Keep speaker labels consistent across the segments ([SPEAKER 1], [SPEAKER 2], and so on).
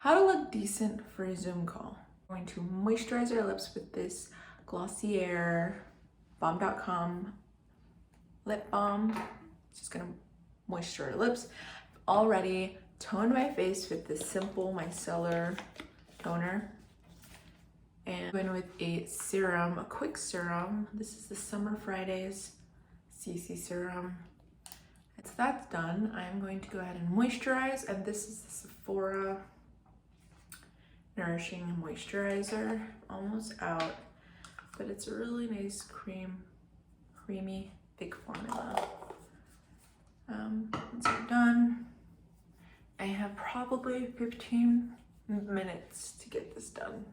[SPEAKER 1] How to look decent for a Zoom call. I'm going to moisturize our lips with this Glossier Balm.com lip balm. It's just gonna moisturize our lips. I've already toned my face with this simple micellar toner. And I'm going with a serum, a quick serum. This is the Summer Fridays CC serum. Once that's done, I'm going to go ahead and moisturize, and this is the Sephora Nourishing Moisturizer. Almost out, but it's a really nice creamy, thick formula. Once I'm done, I have probably 15 minutes to get this done.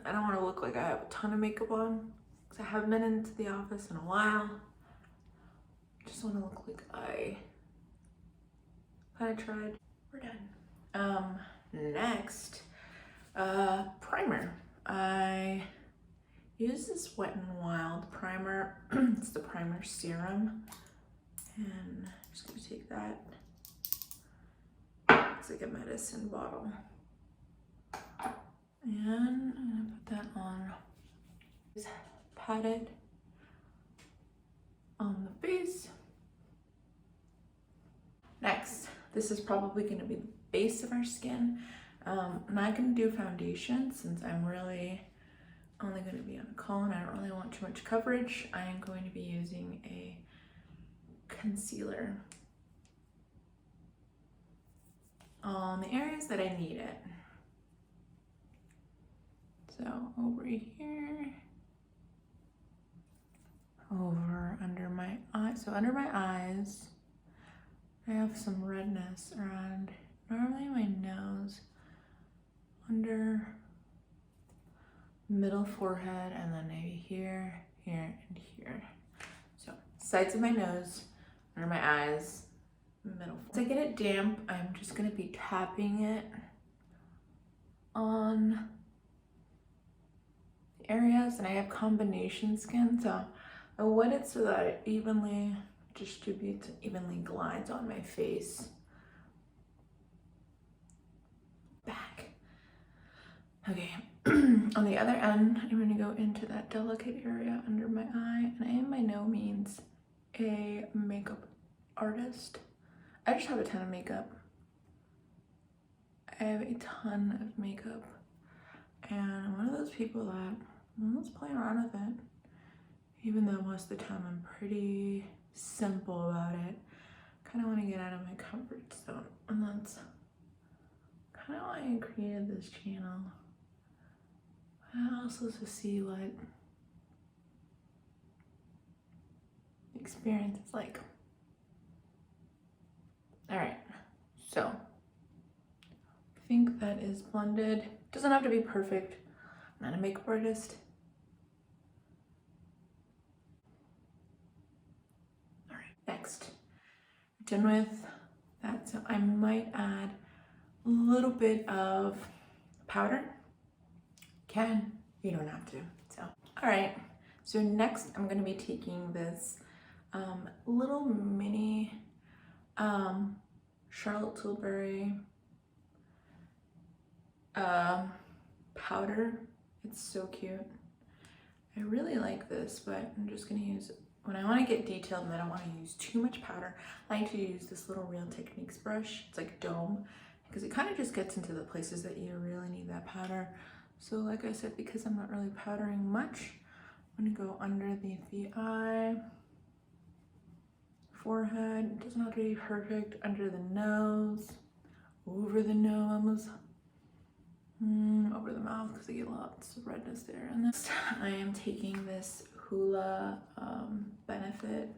[SPEAKER 1] I don't want to look like I have a ton of makeup on because I haven't been into the office in a while. I just want to look like I kind of tried. We're done. Next, primer. I use this Wet n Wild primer. It's the primer serum, and I'm just gonna take that. It's like a medicine bottle, and I'm gonna put that on. Just pat it on the face. Next, this is probably gonna be the base of our skin. I'm not gonna do foundation since I'm really only gonna be on a call and I don't really want too much coverage. I am going to be using a concealer on the areas that I need it. So over here, over under my eye. So under my eyes, I have some redness around normally my nose, under middle forehead, and then maybe here, here, and here. So sides of my nose, under my eyes, middle. Once I get it damp, I'm just gonna be tapping it on the areas, and I have combination skin, so I wet it so that it evenly distributes and evenly glides on my face. Back. Okay, on the other end, I'm gonna go into that delicate area under my eye, and I am by no means a makeup artist. I just have a ton of makeup. I have a ton of makeup, and I'm one of those people that let's play around with it. Even though most of the time I'm pretty simple about it, kind of want to get out of my comfort zone, and that's kind of why I created this channel. And also to see what the experience is like. All right, so I think that is blended. Doesn't have to be perfect. I'm not a makeup artist. All right, next, done with that. So I might add a little bit of powder. You don't have to. So, all right. So next, I'm gonna be taking this little mini Charlotte Tilbury powder. It's so cute. I really like this, but I'm just gonna use it when I want to get detailed and I don't want to use too much powder. I like to use this little Real Techniques brush. It's like dome, because it kind of just gets into the places that you really need that powder. So like I said, because I'm not really powdering much, I'm gonna go underneath the eye, forehead. It doesn't have to be perfect. Under the nose, over the nose, over the mouth, because I get lots of redness there. And next, I am taking this Hoola Benefit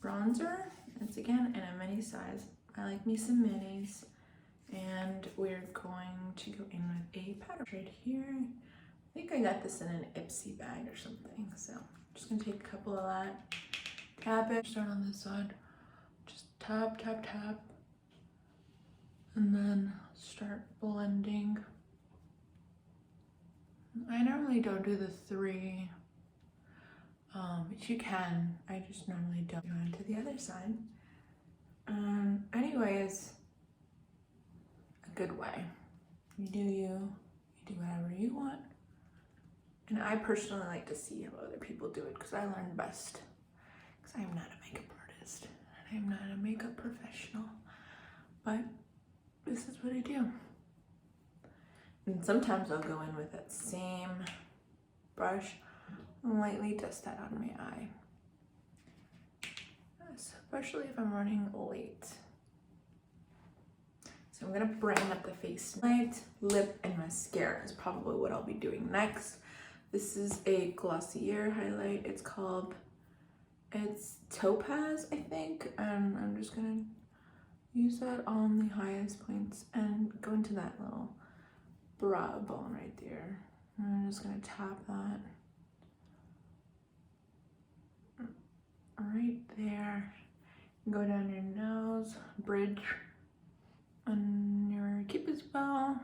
[SPEAKER 1] bronzer. It's again in a mini size. I like me some minis. And we're going to go in with a powder right here. I think I got this in an Ipsy bag or something. So I'm just gonna take a couple of that, tap it, start on this side, just tap, tap, tap, and then start blending. I normally don't do the three, but you can. I just normally don't. Go into the other side. Anyways, good way. You do you, you do whatever you want. And I personally like to see how other people do it because I learn best. Because I am not a makeup artist. And I am not a makeup professional. But this is what I do. And sometimes I'll go in with that same brush and lightly dust that on my eye. Especially if I'm running late. So I'm gonna brighten up the face. Light, lip, and mascara is probably what I'll be doing next. This is a Glossier highlight. It's Topaz, I think. And I'm just gonna use that on the highest points and go into that little brow bone right there. And I'm just gonna tap that right there. Go down your nose, bridge on your cupid's bow,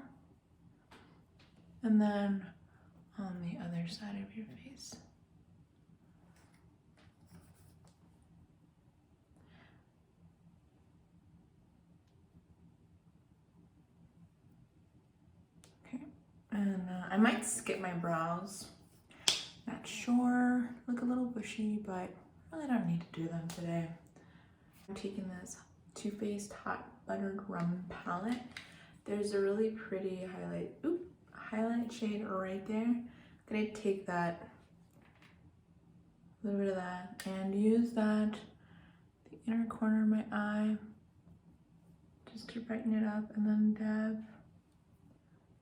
[SPEAKER 1] and then on the other side of your face. Okay, and I might skip my brows. Not sure, look a little bushy, but I really don't need to do them today. I'm taking this Too Faced Hot Buttered Rum palette. There's a really pretty highlight shade right there. I'm gonna take that, a little bit of that, and use that the inner corner of my eye just to brighten it up, and then dab.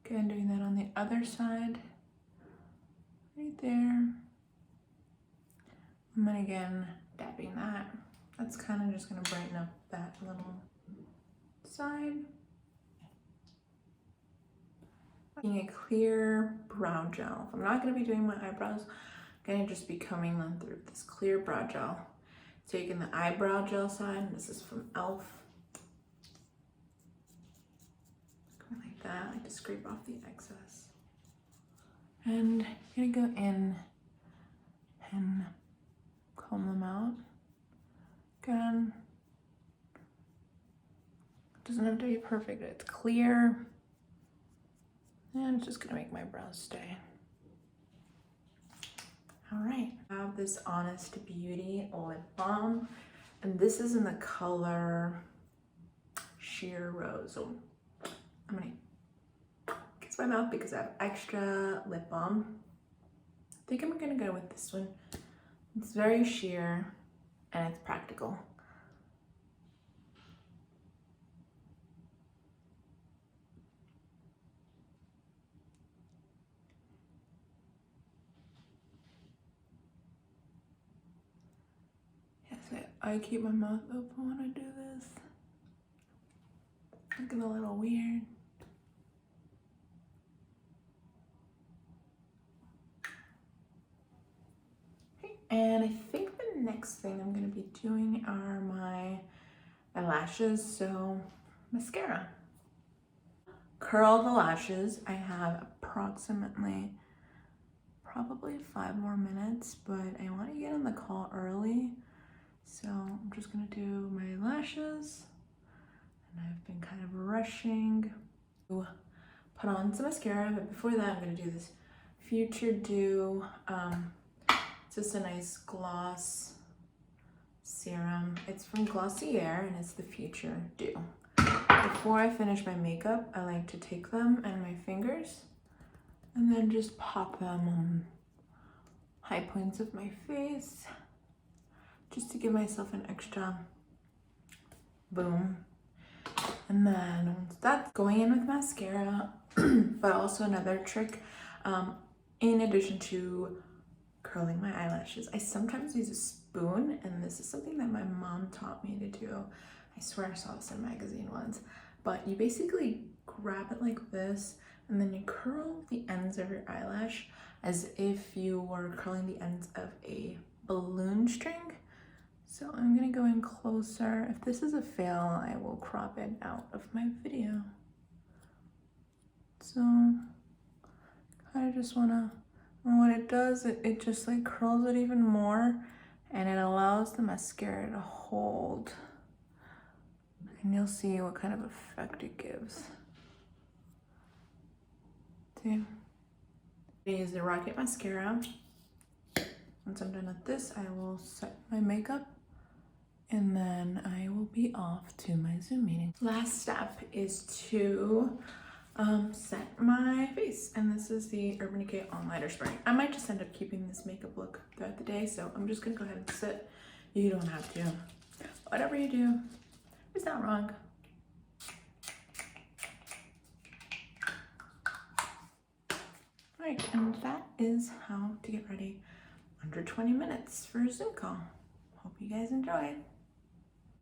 [SPEAKER 1] Again, doing that on the other side, right there. And then again, dabbing that. That's kind of just gonna brighten up that little side. Taking a clear brow gel. If I'm not gonna be doing my eyebrows, I'm gonna just be combing them through this clear brow gel. Taking the eyebrow gel side, this is from e.l.f. Going like that, I like to scrape off the excess. And I'm gonna go in and comb them out. Again, it doesn't have to be perfect, it's clear. And it's just gonna make my brows stay. All right, I have this Honest Beauty lip balm, and this is in the color Sheer Rose. So I'm gonna kiss my mouth because I have extra lip balm. I think I'm gonna go with this one. It's very sheer and it's practical. Yes, I keep my mouth open when I do this. Looking a little weird. And I think the next thing I'm gonna be doing are my eyelashes, so mascara. Curl the lashes. I have approximately probably 5 more minutes, but I want to get on the call early, so I'm just gonna do my lashes, and I've been kind of rushing to put on some mascara, but before that I'm gonna do this Future Dew. It's just a nice gloss serum. It's from Glossier and it's the Future Dew. Before I finish my makeup, I like to take them and my fingers and then just pop them on high points of my face just to give myself an extra boom. And then once that's going in with mascara, but also another trick, in addition to curling my eyelashes, I sometimes use a spoon, and this is something that my mom taught me to do. I swear I saw this in a magazine once, but you basically grab it like this and then you curl the ends of your eyelash as if you were curling the ends of a balloon string. So I'm gonna go in closer. If this is a fail, I will crop it out of my video. So I just wanna, and what it does, it just like curls it even more, and it allows the mascara to hold. And you'll see what kind of effect it gives. Okay. I use the Rocket Mascara. Once I'm done with this, I will set my makeup and then I will be off to my Zoom meeting. Last step is to set my face, and this is the Urban Decay All Nighter Spray. I might just end up keeping this makeup look throughout the day, so I'm just gonna go ahead and sit. You don't have to. Whatever you do, it's not wrong. Alright, and that is how to get ready under 20 minutes for a Zoom call. Hope you guys enjoyed.